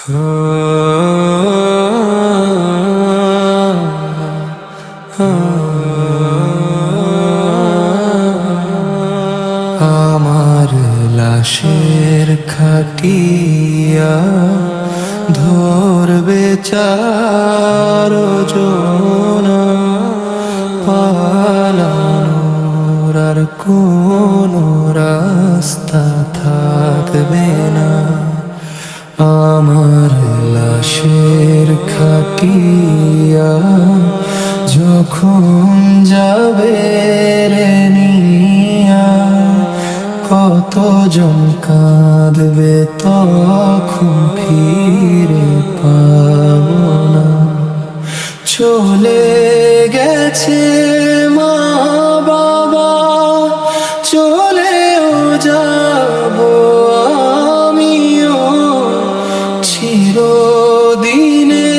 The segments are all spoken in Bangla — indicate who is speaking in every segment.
Speaker 1: আমার লাশের খাটিয়া ধরবে চারজনা, পালানোর আর কোনো রাস্তা থাকবে না। আমার লাশের খাটিয়া যখন যাবে রে নিয়া, কতজন কাঁদবে তখন ফিরে পাবো না। চলে গেছে মা বাবা, চলেও যাবো আমিও, চিরদিনে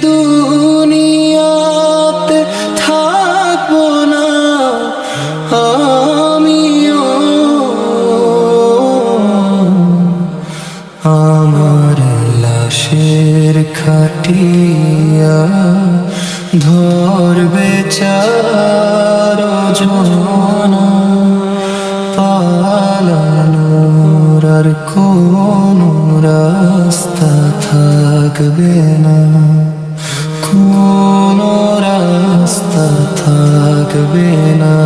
Speaker 1: দুনিয়াতে থাকবো না আমিও। আমার লাশের খাটিয়া ধরবে চারজনা, পালানোর আর কোনো রাস্তা থাকবে না, কোনো রাস্তা থাকবে না।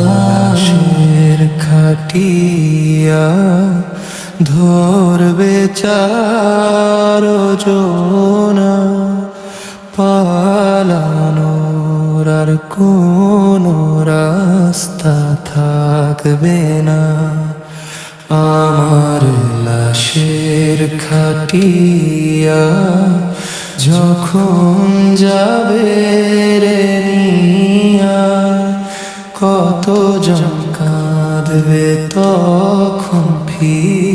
Speaker 1: লাশের খাটিয়া ধরবে চারজনা, পালানোর আর কোনো রাস্তা থাকবে না। আমার লাশের খাটিয়া যখন যাবে রে নিয়া, কতজন কাঁদবে তখন ফিরে